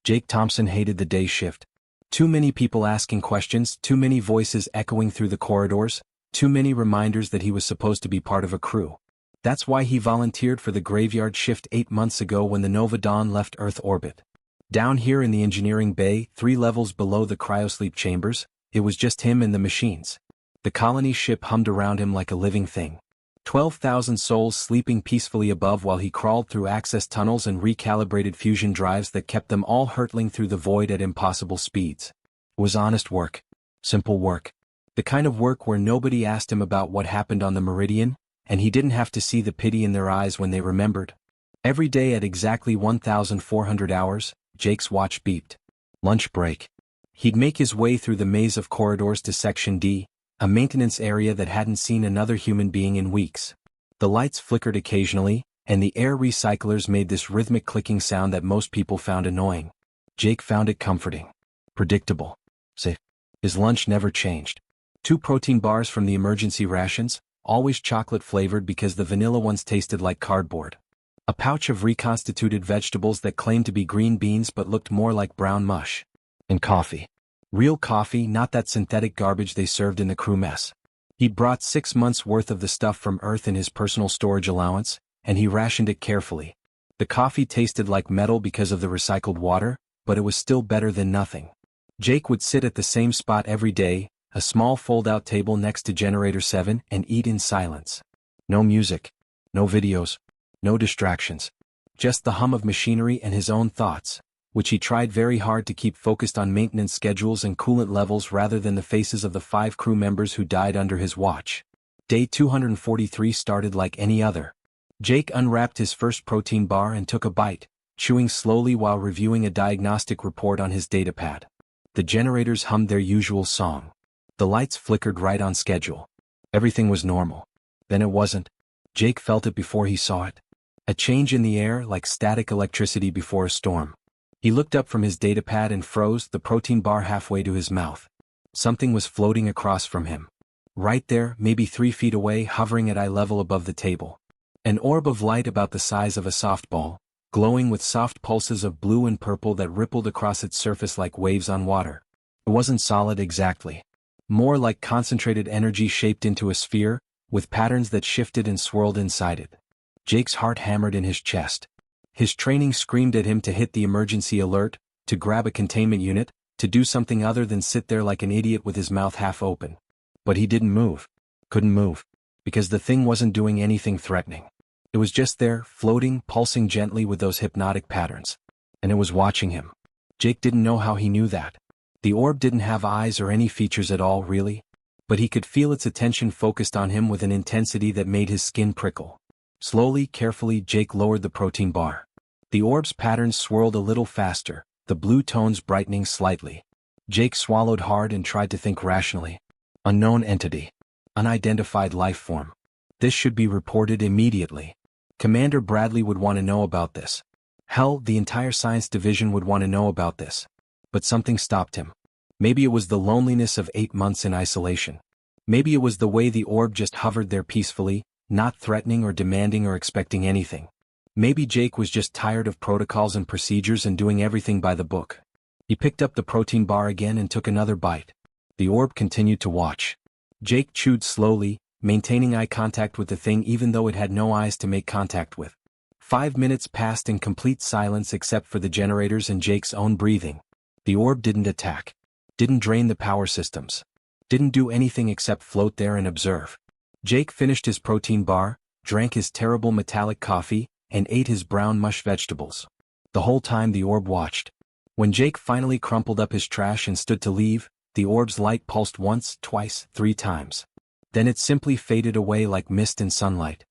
Jake Thompson hated the day shift. Too many people asking questions, too many voices echoing through the corridors, too many reminders that he was supposed to be part of a crew. That's why he volunteered for the graveyard shift 8 months ago when the Nova Dawn left Earth orbit. Down here in the engineering bay, 3 levels below the cryosleep chambers, it was just him and the machines. The colony ship hummed around him like a living thing. 12,000 souls sleeping peacefully above while he crawled through access tunnels and recalibrated fusion drives that kept them all hurtling through the void at impossible speeds. It was honest work. Simple work. The kind of work where nobody asked him about what happened on the Meridian, and he didn't have to see the pity in their eyes when they remembered. Every day at exactly 1,400 hours, Jake's watch beeped. Lunch break. He'd make his way through the maze of corridors to Section D, a maintenance area that hadn't seen another human being in weeks. The lights flickered occasionally, and the air recyclers made this rhythmic clicking sound that most people found annoying. Jake found it comforting. Predictable. Safe. His lunch never changed. 2 protein bars from the emergency rations, always chocolate-flavored because the vanilla ones tasted like cardboard. A pouch of reconstituted vegetables that claimed to be green beans but looked more like brown mush. And coffee. Real coffee, not that synthetic garbage they served in the crew mess. He'd brought 6 months' worth of the stuff from Earth in his personal storage allowance, and he rationed it carefully. The coffee tasted like metal because of the recycled water, but it was still better than nothing. Jake would sit at the same spot every day, a small fold-out table next to Generator 7, and eat in silence. No music. No videos. No distractions. Just the hum of machinery and his own thoughts, which he tried very hard to keep focused on maintenance schedules and coolant levels rather than the faces of the 5 crew members who died under his watch. Day 243 started like any other. Jake unwrapped his first protein bar and took a bite, chewing slowly while reviewing a diagnostic report on his datapad. The generators hummed their usual song. The lights flickered right on schedule. Everything was normal. Then it wasn't. Jake felt it before he saw it. A change in the air like static electricity before a storm. He looked up from his datapad and froze, the protein bar halfway to his mouth. Something was floating across from him. Right there, maybe 3 feet away, hovering at eye level above the table. An orb of light about the size of a softball, glowing with soft pulses of blue and purple that rippled across its surface like waves on water. It wasn't solid exactly. More like concentrated energy shaped into a sphere, with patterns that shifted and swirled inside it. Jake's heart hammered in his chest. His training screamed at him to hit the emergency alert, to grab a containment unit, to do something other than sit there like an idiot with his mouth half open. But he didn't move. Couldn't move. Because the thing wasn't doing anything threatening. It was just there, floating, pulsing gently with those hypnotic patterns. And it was watching him. Jake didn't know how he knew that. The orb didn't have eyes or any features at all, really. But he could feel its attention focused on him with an intensity that made his skin prickle. Slowly, carefully, Jake lowered the protein bar. The orb's patterns swirled a little faster, the blue tones brightening slightly. Jake swallowed hard and tried to think rationally. Unknown entity. Unidentified life form. This should be reported immediately. Commander Bradley would want to know about this. Hell, the entire science division would want to know about this. But something stopped him. Maybe it was the loneliness of 8 months in isolation. Maybe it was the way the orb just hovered there peacefully, not threatening or demanding or expecting anything. Maybe Jake was just tired of protocols and procedures and doing everything by the book. He picked up the protein bar again and took another bite. The orb continued to watch. Jake chewed slowly, maintaining eye contact with the thing even though it had no eyes to make contact with. 5 minutes passed in complete silence except for the generators and Jake's own breathing. The orb didn't attack. Didn't drain the power systems. Didn't do anything except float there and observe. Jake finished his protein bar, drank his terrible metallic coffee, and ate his brown mush vegetables. The whole time the orb watched. When Jake finally crumpled up his trash and stood to leave, the orb's light pulsed once, twice, 3 times. Then it simply faded away like mist in sunlight.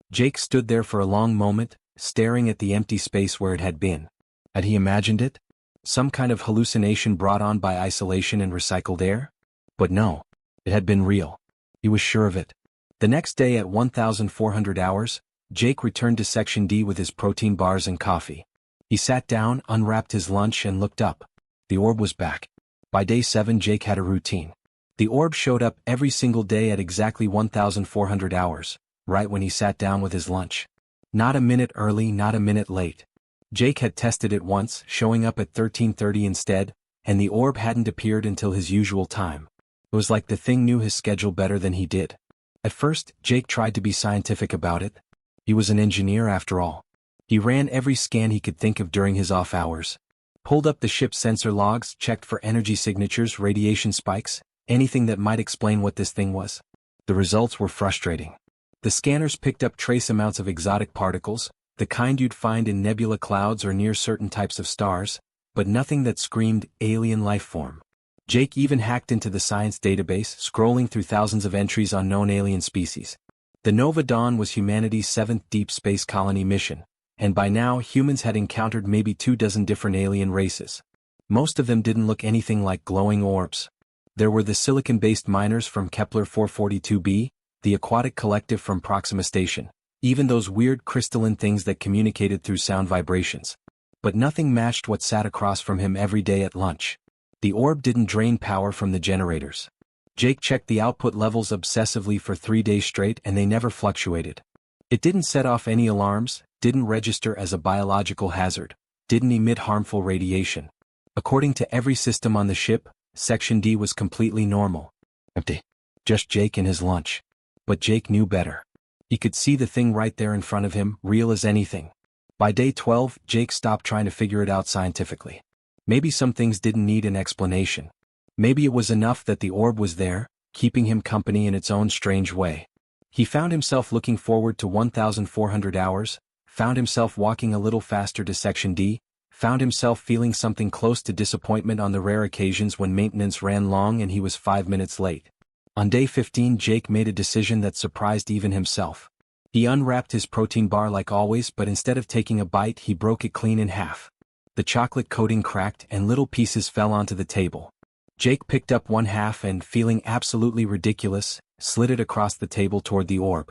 Jake stood there for a long moment, staring at the empty space where it had been. Had he imagined it? Some kind of hallucination brought on by isolation and recycled air? But no. It had been real. He was sure of it. The next day at 1,400 hours, Jake returned to Section D with his protein bars and coffee. He sat down, unwrapped his lunch and looked up. The orb was back. By day 7 Jake had a routine. The orb showed up every single day at exactly 1,400 hours, right when he sat down with his lunch. Not a minute early, not a minute late. Jake had tested it once, showing up at 13:30 instead, and the orb hadn't appeared until his usual time. It was like the thing knew his schedule better than he did. At first, Jake tried to be scientific about it. He was an engineer after all. He ran every scan he could think of during his off hours. Pulled up the ship's sensor logs, checked for energy signatures, radiation spikes, anything that might explain what this thing was. The results were frustrating. The scanners picked up trace amounts of exotic particles, the kind you'd find in nebula clouds or near certain types of stars, but nothing that screamed alien life form. Jake even hacked into the science database, scrolling through thousands of entries on known alien species. The Nova Dawn was humanity's 7th deep space colony mission, and by now humans had encountered maybe 24 different alien races. Most of them didn't look anything like glowing orbs. There were the silicon-based miners from Kepler 442b, the aquatic collective from Proxima Station, even those weird crystalline things that communicated through sound vibrations. But nothing matched what sat across from him every day at lunch. The orb didn't drain power from the generators. Jake checked the output levels obsessively for 3 days straight and they never fluctuated. It didn't set off any alarms, didn't register as a biological hazard, didn't emit harmful radiation. According to every system on the ship, Section D was completely normal. Empty. Just Jake and his lunch. But Jake knew better. He could see the thing right there in front of him, real as anything. By day 12, Jake stopped trying to figure it out scientifically. Maybe some things didn't need an explanation. Maybe it was enough that the orb was there, keeping him company in its own strange way. He found himself looking forward to 1,400 hours, found himself walking a little faster to Section D, found himself feeling something close to disappointment on the rare occasions when maintenance ran long and he was 5 minutes late. On day 15, Jake made a decision that surprised even himself. He unwrapped his protein bar like always, but instead of taking a bite, he broke it clean in half. The chocolate coating cracked and little pieces fell onto the table. Jake picked up one half and, feeling absolutely ridiculous, slid it across the table toward the orb.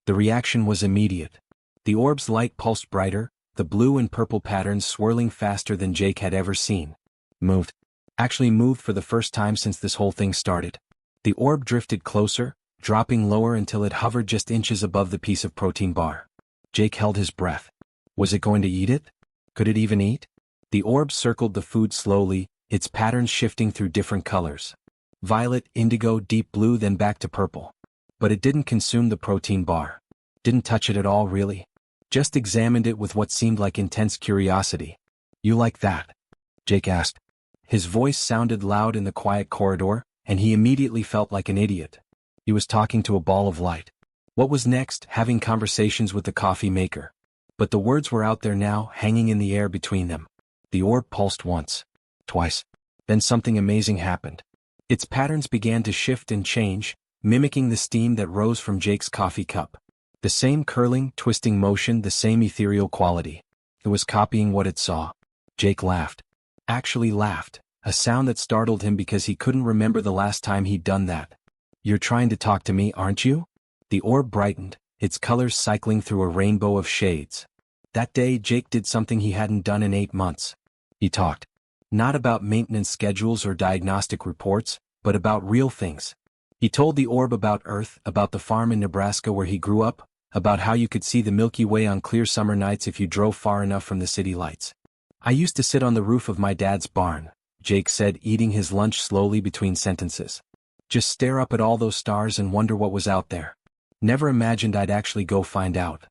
The reaction was immediate. The orb's light pulsed brighter, the blue and purple patterns swirling faster than Jake had ever seen. Moved. Actually moved for the first time since this whole thing started. The orb drifted closer, dropping lower until it hovered just inches above the piece of protein bar. Jake held his breath. Was it going to eat it? Could it even eat? The orb circled the food slowly, its patterns shifting through different colors. Violet, indigo, deep blue, then back to purple. But it didn't consume the protein bar. Didn't touch it at all, really. Just examined it with what seemed like intense curiosity. You like that? Jake asked. His voice sounded loud in the quiet corridor, and he immediately felt like an idiot. He was talking to a ball of light. What was next? Having conversations with the coffee maker. But the words were out there now, hanging in the air between them. The orb pulsed once. Twice. Then something amazing happened. Its patterns began to shift and change, mimicking the steam that rose from Jake's coffee cup. The same curling, twisting motion, the same ethereal quality. It was copying what it saw. Jake laughed. Actually laughed, a sound that startled him because he couldn't remember the last time he'd done that. You're trying to talk to me, aren't you? The orb brightened, its colors cycling through a rainbow of shades. That day, Jake did something he hadn't done in 8 months. He talked. Not about maintenance schedules or diagnostic reports, but about real things. He told the orb about Earth, about the farm in Nebraska where he grew up, about how you could see the Milky Way on clear summer nights if you drove far enough from the city lights. I used to sit on the roof of my dad's barn, Jake said, eating his lunch slowly between sentences. Just stare up at all those stars and wonder what was out there. Never imagined I'd actually go find out.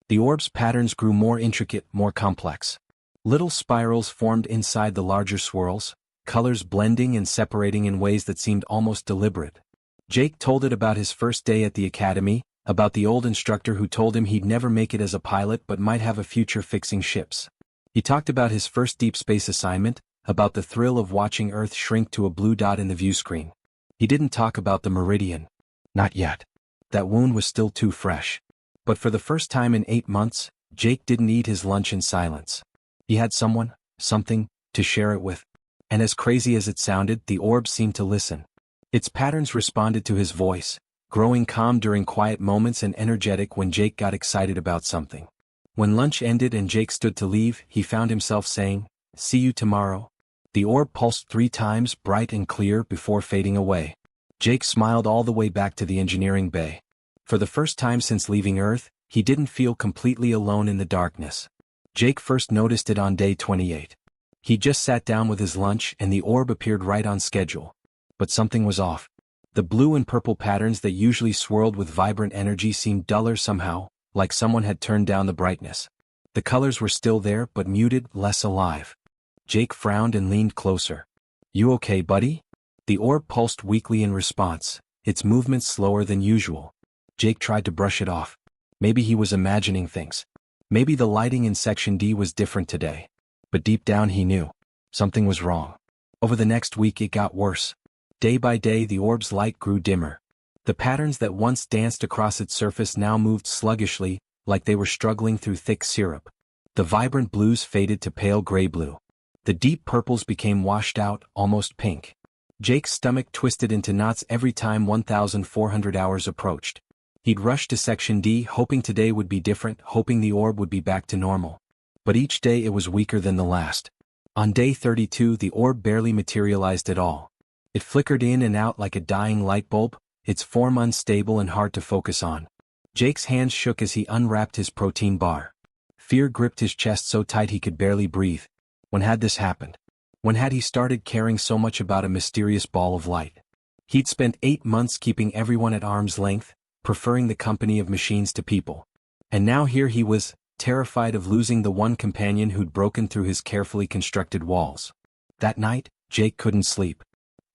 The orb's patterns grew more intricate, more complex. Little spirals formed inside the larger swirls, colors blending and separating in ways that seemed almost deliberate. Jake told it about his first day at the academy, about the old instructor who told him he'd never make it as a pilot but might have a future fixing ships. He talked about his first deep space assignment, about the thrill of watching Earth shrink to a blue dot in the view screen. He didn't talk about the meridian. Not yet. That wound was still too fresh. But for the first time in 8 months, Jake didn't eat his lunch in silence. He had someone, something, to share it with. And as crazy as it sounded, the orb seemed to listen. Its patterns responded to his voice, growing calm during quiet moments and energetic when Jake got excited about something. When lunch ended and Jake stood to leave, he found himself saying, "See you tomorrow." The orb pulsed 3 times, bright and clear, before fading away. Jake smiled all the way back to the engineering bay. For the first time since leaving Earth, he didn't feel completely alone in the darkness. Jake first noticed it on day 28. He just sat down with his lunch and the orb appeared right on schedule. But something was off. The blue and purple patterns that usually swirled with vibrant energy seemed duller somehow, like someone had turned down the brightness. The colors were still there but muted, less alive. Jake frowned and leaned closer. "You okay, buddy?" The orb pulsed weakly in response, its movements slower than usual. Jake tried to brush it off. Maybe he was imagining things. Maybe the lighting in Section D was different today. But deep down he knew. Something was wrong. Over the next week it got worse. Day by day the orb's light grew dimmer. The patterns that once danced across its surface now moved sluggishly, like they were struggling through thick syrup. The vibrant blues faded to pale gray blue. The deep purples became washed out, almost pink. Jake's stomach twisted into knots every time 1,400 hours approached. He'd rushed to Section D hoping today would be different, hoping the orb would be back to normal. But each day it was weaker than the last. On day 32 the orb barely materialized at all. It flickered in and out like a dying light bulb, its form unstable and hard to focus on. Jake's hands shook as he unwrapped his protein bar. Fear gripped his chest so tight he could barely breathe. When had this happened? When had he started caring so much about a mysterious ball of light? He'd spent 8 months keeping everyone at arm's length, preferring the company of machines to people. And now here he was, terrified of losing the one companion who'd broken through his carefully constructed walls. That night, Jake couldn't sleep.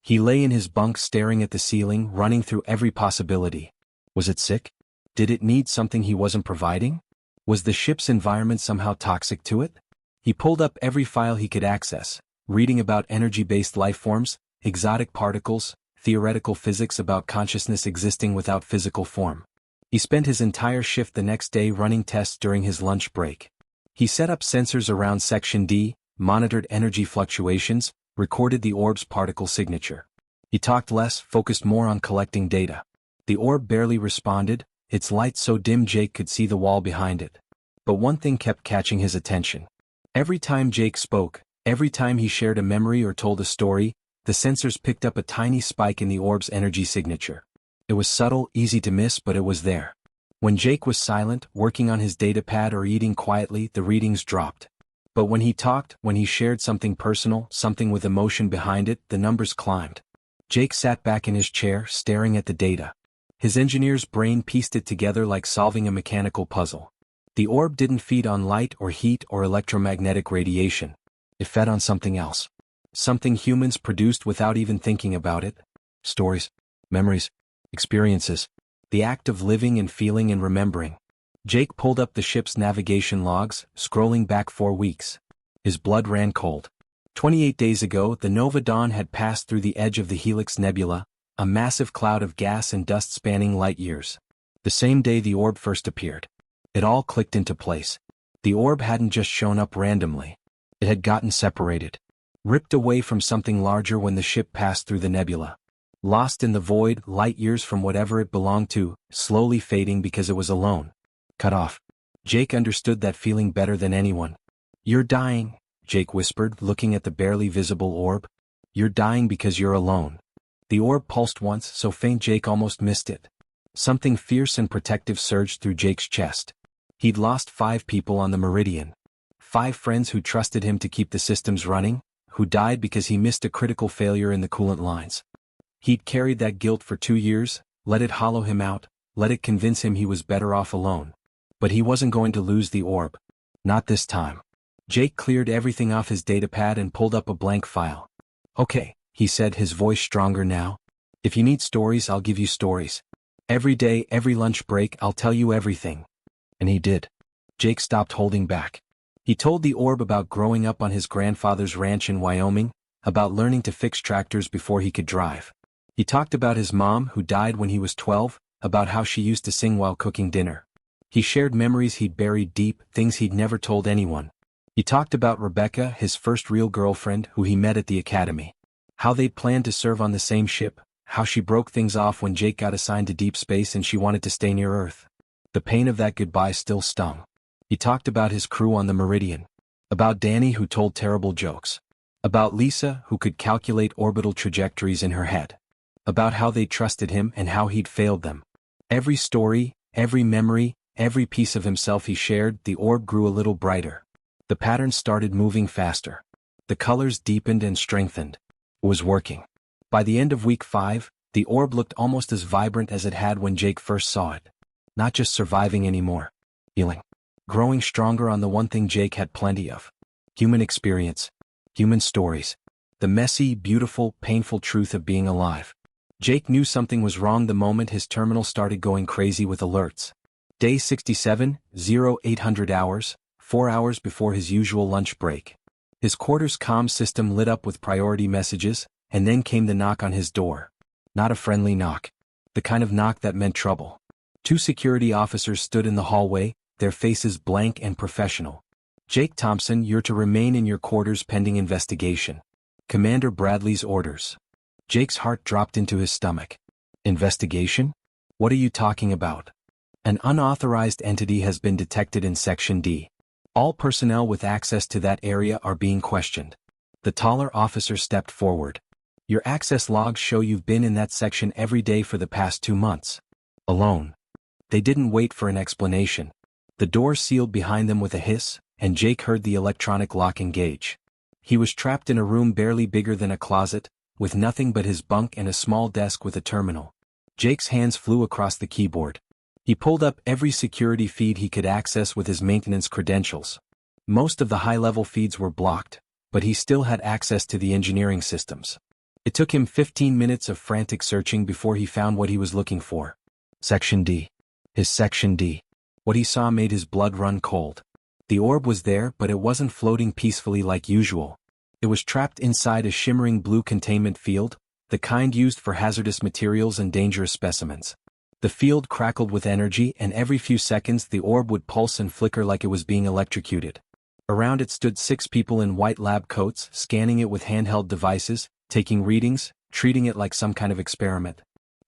He lay in his bunk staring at the ceiling, running through every possibility. Was it sick? Did it need something he wasn't providing? Was the ship's environment somehow toxic to it? He pulled up every file he could access, reading about energy-based life forms, exotic particles, theoretical physics about consciousness existing without physical form. He spent his entire shift the next day running tests during his lunch break. He set up sensors around Section D, monitored energy fluctuations, recorded the orb's particle signature. He talked less, focused more on collecting data. The orb barely responded, its light so dim Jake could see the wall behind it. But one thing kept catching his attention. Every time Jake spoke, every time he shared a memory or told a story, the sensors picked up a tiny spike in the orb's energy signature. It was subtle, easy to miss, but it was there. When Jake was silent, working on his datapad or eating quietly, the readings dropped. But when he talked, when he shared something personal, something with emotion behind it, the numbers climbed. Jake sat back in his chair, staring at the data. His engineer's brain pieced it together like solving a mechanical puzzle. The orb didn't feed on light or heat or electromagnetic radiation. It fed on something else. Something humans produced without even thinking about it. Stories, memories, experiences. The act of living and feeling and remembering. Jake pulled up the ship's navigation logs, scrolling back 4 weeks. His blood ran cold. 28 days ago, the Nova Dawn had passed through the edge of the Helix Nebula, a massive cloud of gas and dust spanning light years. The same day the orb first appeared. It all clicked into place. The orb hadn't just shown up randomly. It had gotten separated. Ripped away from something larger when the ship passed through the nebula. Lost in the void, light years from whatever it belonged to, slowly fading because it was alone. Cut off. Jake understood that feeling better than anyone. "You're dying," Jake whispered, looking at the barely visible orb. "You're dying because you're alone." The orb pulsed once, so faint Jake almost missed it. Something fierce and protective surged through Jake's chest. He'd lost 5 people on the Meridian. 5 friends who trusted him to keep the systems running, who died because he missed a critical failure in the coolant lines. He'd carried that guilt for 2 years, let it hollow him out, let it convince him he was better off alone. But he wasn't going to lose the orb. Not this time. Jake cleared everything off his datapad and pulled up a blank file. "Okay," he said, his voice stronger now. "If you need stories, I'll give you stories. Every day, every lunch break, I'll tell you everything." And he did. Jake stopped holding back. He told the orb about growing up on his grandfather's ranch in Wyoming, about learning to fix tractors before he could drive. He talked about his mom who died when he was 12, about how she used to sing while cooking dinner. He shared memories he'd buried deep, things he'd never told anyone. He talked about Rebecca, his first real girlfriend, who he met at the academy. How they'd planned to serve on the same ship, how she broke things off when Jake got assigned to deep space and she wanted to stay near Earth. The pain of that goodbye still stung. He talked about his crew on the Meridian. About Danny who told terrible jokes. About Lisa who could calculate orbital trajectories in her head. About how they trusted him and how he'd failed them. Every story, every memory, every piece of himself he shared, the orb grew a little brighter. The patterns started moving faster. The colors deepened and strengthened. It was working. By the end of week 5, the orb looked almost as vibrant as it had when Jake first saw it. Not just surviving anymore. Healing. Growing stronger on the one thing Jake had plenty of. Human experience. Human stories. The messy, beautiful, painful truth of being alive. Jake knew something was wrong the moment his terminal started going crazy with alerts. Day 67, 0800 hours, 4 hours before his usual lunch break. His quarters comm system lit up with priority messages, and then came the knock on his door. Not a friendly knock. The kind of knock that meant trouble. 2 security officers stood in the hallway, their faces blank and professional. Jake Thompson, you're to remain in your quarters pending investigation. Commander Bradley's orders. Jake's heart dropped into his stomach. Investigation? What are you talking about? An unauthorized entity has been detected in Section D. All personnel with access to that area are being questioned. The taller officer stepped forward. Your access logs show you've been in that section every day for the past 2 months. Alone. They didn't wait for an explanation. The door sealed behind them with a hiss, and Jake heard the electronic lock engage. He was trapped in a room barely bigger than a closet, with nothing but his bunk and a small desk with a terminal. Jake's hands flew across the keyboard. He pulled up every security feed he could access with his maintenance credentials. Most of the high-level feeds were blocked, but he still had access to the engineering systems. It took him 15 minutes of frantic searching before he found what he was looking for. Section D. His Section D. What he saw made his blood run cold. The orb was there, but it wasn't floating peacefully like usual. It was trapped inside a shimmering blue containment field, the kind used for hazardous materials and dangerous specimens. The field crackled with energy, and every few seconds the orb would pulse and flicker like it was being electrocuted. Around it stood 6 people in white lab coats, scanning it with handheld devices, taking readings, treating it like some kind of experiment.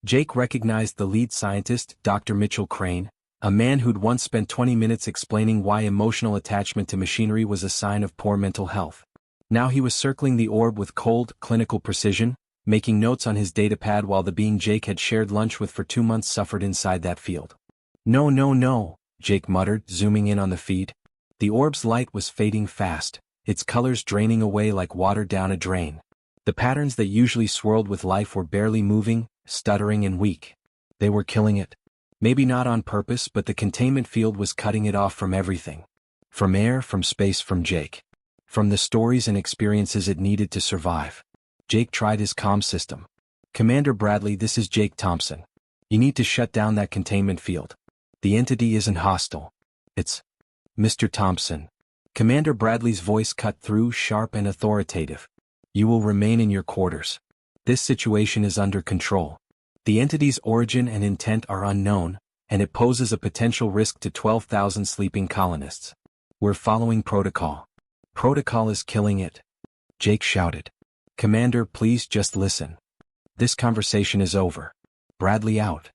Jake recognized the lead scientist, Dr. Mitchell Crane, a man who'd once spent 20 minutes explaining why emotional attachment to machinery was a sign of poor mental health. Now he was circling the orb with cold, clinical precision, making notes on his datapad while the being Jake had shared lunch with for 2 months suffered inside that field. No, no, no, Jake muttered, zooming in on the feed. The orb's light was fading fast, its colors draining away like water down a drain. The patterns that usually swirled with life were barely moving, stuttering and weak. They were killing it. Maybe not on purpose, but the containment field was cutting it off from everything. From air, from space, from Jake. From the stories and experiences it needed to survive. Jake tried his comm system. Commander Bradley, this is Jake Thompson. You need to shut down that containment field. The entity isn't hostile. It's Mr. Thompson. Commander Bradley's voice cut through, sharp and authoritative. You will remain in your quarters. This situation is under control. The entity's origin and intent are unknown, and it poses a potential risk to 12,000 sleeping colonists. We're following protocol. Protocol is killing it. Jake shouted. Commander, please just listen. This conversation is over. Bradley out.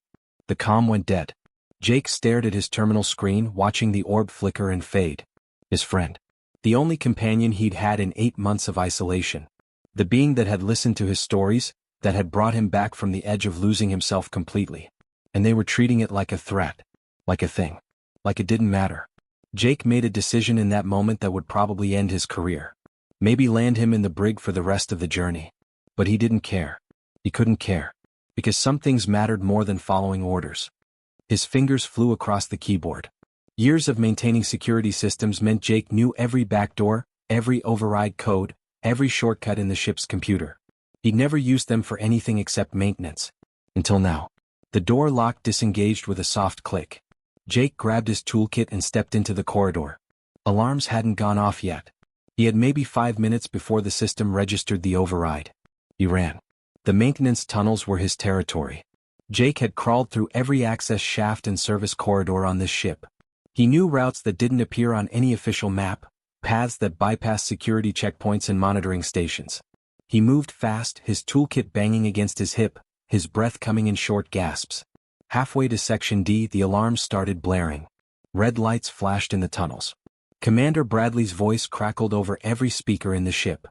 The comm went dead. Jake stared at his terminal screen, watching the orb flicker and fade. His friend. The only companion he'd had in 8 months of isolation. The being that had listened to his stories, that had brought him back from the edge of losing himself completely. And they were treating it like a threat. Like a thing. Like it didn't matter. Jake made a decision in that moment that would probably end his career. Maybe land him in the brig for the rest of the journey. But he didn't care. He couldn't care. Because some things mattered more than following orders. His fingers flew across the keyboard. Years of maintaining security systems meant Jake knew every backdoor, every override code, every shortcut in the ship's computer. He'd never used them for anything except maintenance. Until now. The door lock disengaged with a soft click. Jake grabbed his toolkit and stepped into the corridor. Alarms hadn't gone off yet. He had maybe 5 minutes before the system registered the override. He ran. The maintenance tunnels were his territory. Jake had crawled through every access shaft and service corridor on this ship. He knew routes that didn't appear on any official map, paths that bypassed security checkpoints and monitoring stations. He moved fast, his toolkit banging against his hip, his breath coming in short gasps. Halfway to Section D, the alarms started blaring. Red lights flashed in the tunnels. Commander Bradley's voice crackled over every speaker in the ship.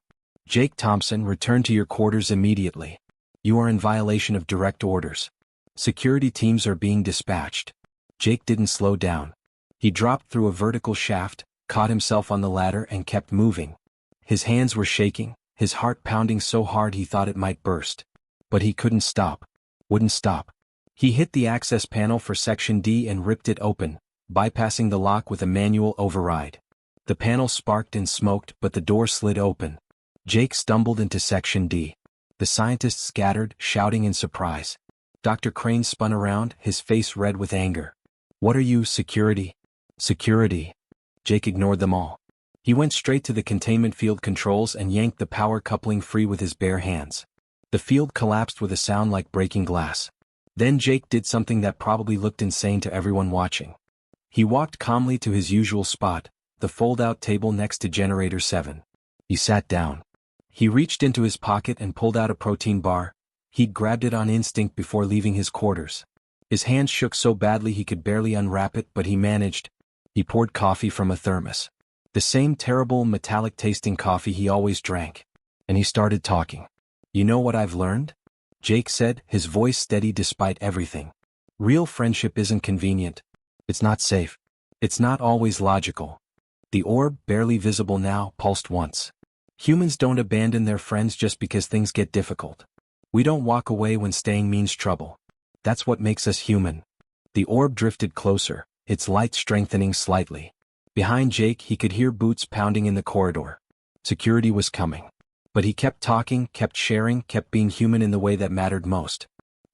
Jake Thompson, return to your quarters immediately. You are in violation of direct orders. Security teams are being dispatched. Jake didn't slow down. He dropped through a vertical shaft, caught himself on the ladder and kept moving. His hands were shaking, his heart pounding so hard he thought it might burst. But he couldn't stop. Wouldn't stop. He hit the access panel for Section D and ripped it open, bypassing the lock with a manual override. The panel sparked and smoked, but the door slid open. Jake stumbled into Section D. The scientists scattered, shouting in surprise. Dr. Crane spun around, his face red with anger. "What are you, security?" "Security." Jake ignored them all. He went straight to the containment field controls and yanked the power coupling free with his bare hands. The field collapsed with a sound like breaking glass. Then Jake did something that probably looked insane to everyone watching. He walked calmly to his usual spot, the fold-out table next to Generator 7. He sat down. He reached into his pocket and pulled out a protein bar. He'd grabbed it on instinct before leaving his quarters. His hands shook so badly he could barely unwrap it, but he managed. He poured coffee from a thermos. The same terrible, metallic-tasting coffee he always drank. And he started talking. "You know what I've learned?" Jake said, his voice steady despite everything. "Real friendship isn't convenient. It's not safe. It's not always logical." The orb, barely visible now, pulsed once. "Humans don't abandon their friends just because things get difficult. We don't walk away when staying means trouble. That's what makes us human." The orb drifted closer, its light strengthening slightly. Behind Jake he could hear boots pounding in the corridor. Security was coming. But he kept talking, kept sharing, kept being human in the way that mattered most.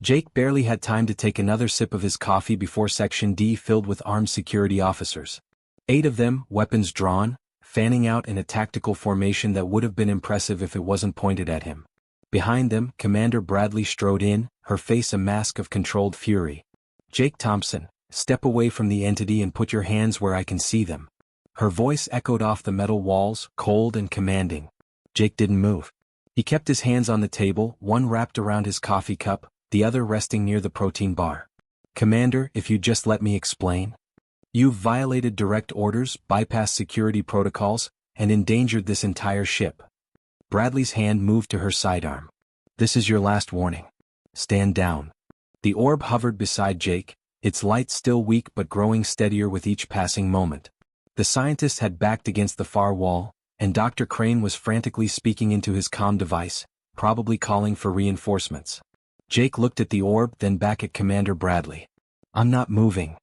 Jake barely had time to take another sip of his coffee before Section D filled with armed security officers. 8 of them, weapons drawn, fanning out in a tactical formation that would have been impressive if it wasn't pointed at him. Behind them, Commander Bradley strode in, her face a mask of controlled fury. "Jake Thompson, step away from the entity and put your hands where I can see them." Her voice echoed off the metal walls, cold and commanding. Jake didn't move. He kept his hands on the table, one wrapped around his coffee cup, the other resting near the protein bar. "Commander, if you'd just let me explain. You've violated direct orders, bypassed security protocols, and endangered this entire ship." Bradley's hand moved to her sidearm. "This is your last warning. Stand down." The orb hovered beside Jake, its light still weak but growing steadier with each passing moment. The scientist had backed against the far wall, and Dr. Crane was frantically speaking into his comm device, probably calling for reinforcements. Jake looked at the orb, then back at Commander Bradley. "I'm not moving."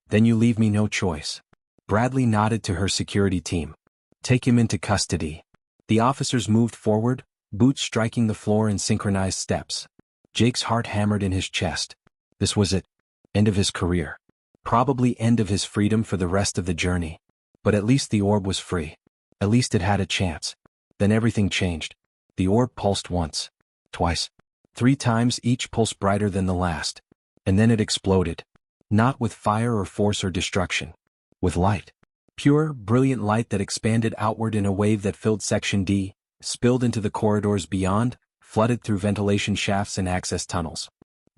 "Then you leave me no choice." Bradley nodded to her security team. "Take him into custody." The officers moved forward, boots striking the floor in synchronized steps. Jake's heart hammered in his chest. This was it. End of his career. Probably end of his freedom for the rest of the journey. But at least the orb was free. At least it had a chance. Then everything changed. The orb pulsed once. Twice. 3 times, each pulse brighter than the last. And then it exploded. Not with fire or force or destruction. With light. Pure, brilliant light that expanded outward in a wave that filled Section D, spilled into the corridors beyond, flooded through ventilation shafts and access tunnels.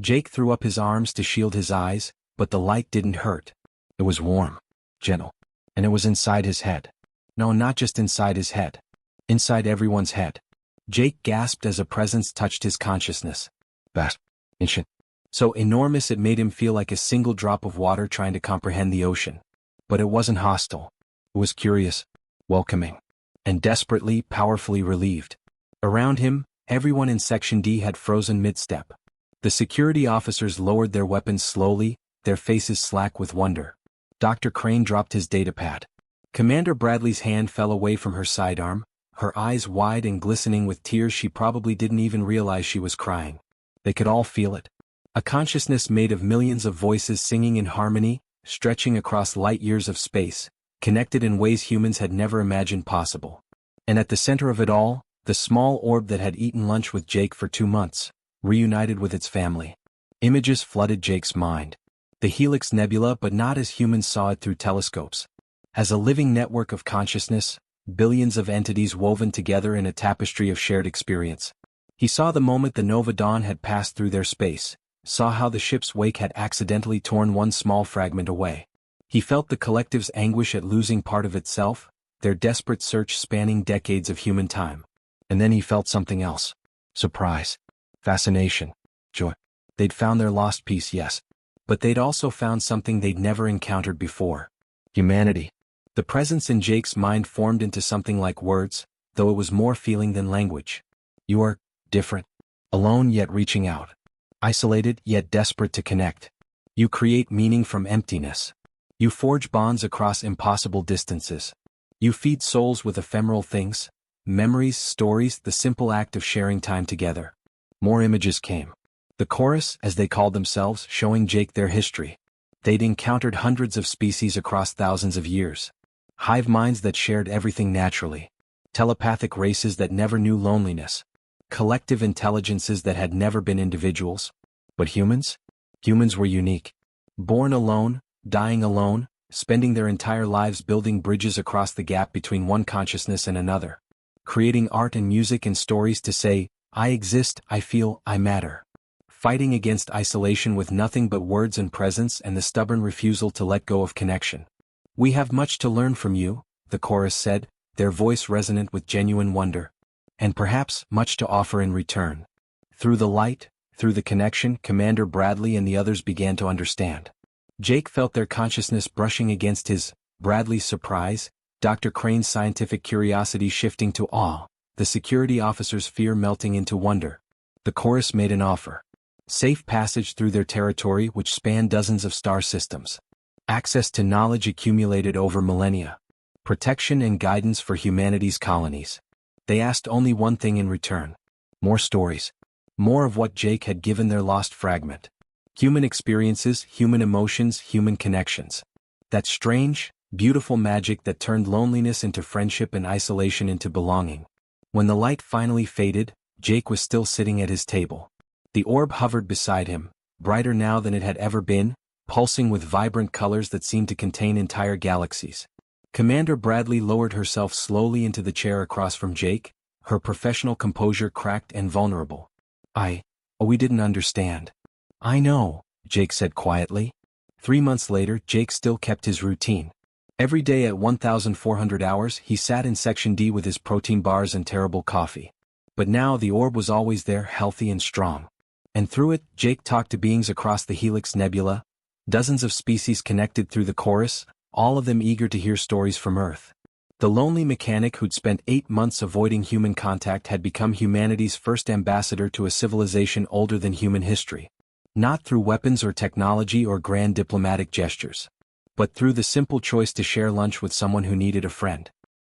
Jake threw up his arms to shield his eyes, but the light didn't hurt. It was warm. Gentle. And it was inside his head. No, not just inside his head. Inside everyone's head. Jake gasped as a presence touched his consciousness. Vast. Ancient. So enormous it made him feel like a single drop of water trying to comprehend the ocean. But it wasn't hostile. It was curious, welcoming, and desperately, powerfully relieved. Around him, everyone in Section D had frozen mid-step. The security officers lowered their weapons slowly, their faces slack with wonder. Dr. Crane dropped his datapad. Commander Bradley's hand fell away from her sidearm, her eyes wide and glistening with tears she probably didn't even realize she was crying. They could all feel it. A consciousness made of millions of voices singing in harmony, stretching across light years of space, connected in ways humans had never imagined possible. And at the center of it all, the small orb that had eaten lunch with Jake for 2 months, reunited with its family. Images flooded Jake's mind. The Helix Nebula, but not as humans saw it through telescopes. As a living network of consciousness, billions of entities woven together in a tapestry of shared experience. He saw the moment the Nova Dawn had passed through their space, saw how the ship's wake had accidentally torn one small fragment away. He felt the collective's anguish at losing part of itself, their desperate search spanning decades of human time. And then he felt something else. Surprise. Fascination. Joy. They'd found their lost piece, yes. But they'd also found something they'd never encountered before. Humanity. The presence in Jake's mind formed into something like words, though it was more feeling than language. You are different. Alone yet reaching out. Isolated yet desperate to connect. You create meaning from emptiness. You forge bonds across impossible distances. You feed souls with ephemeral things, memories, stories, the simple act of sharing time together. More images came. The chorus, as they called themselves, showing Jake their history. They'd encountered hundreds of species across thousands of years. Hive minds that shared everything naturally. Telepathic races that never knew loneliness. Collective intelligences that had never been individuals. But humans? Humans were unique. Born alone, dying alone, spending their entire lives building bridges across the gap between one consciousness and another. Creating art and music and stories to say, I exist, I feel, I matter. Fighting against isolation with nothing but words and presence and the stubborn refusal to let go of connection. We have much to learn from you, the chorus said, their voice resonant with genuine wonder. And perhaps much to offer in return. Through the light, through the connection, Commander Bradley and the others began to understand. Jake felt their consciousness brushing against his, Bradley's surprise, Dr. Crane's scientific curiosity shifting to awe, the security officer's fear melting into wonder. The chorus made an offer. Safe passage through their territory which spanned dozens of star systems. Access to knowledge accumulated over millennia. Protection and guidance for humanity's colonies. They asked only one thing in return. More stories. More of what Jake had given their lost fragment. Human experiences, human emotions, human connections. That strange, beautiful magic that turned loneliness into friendship and isolation into belonging. When the light finally faded, Jake was still sitting at his table. The orb hovered beside him, brighter now than it had ever been, pulsing with vibrant colors that seemed to contain entire galaxies. Commander Bradley lowered herself slowly into the chair across from Jake, her professional composure cracked and vulnerable. We didn't understand. I know, Jake said quietly. 3 months later, Jake still kept his routine. Every day at 1,400 hours, he sat in Section D with his protein bars and terrible coffee. But now the orb was always there, healthy and strong. And through it, Jake talked to beings across the Helix Nebula, dozens of species connected through the chorus, all of them eager to hear stories from Earth. The lonely mechanic who'd spent 8 months avoiding human contact had become humanity's first ambassador to a civilization older than human history. Not through weapons or technology or grand diplomatic gestures, but through the simple choice to share lunch with someone who needed a friend.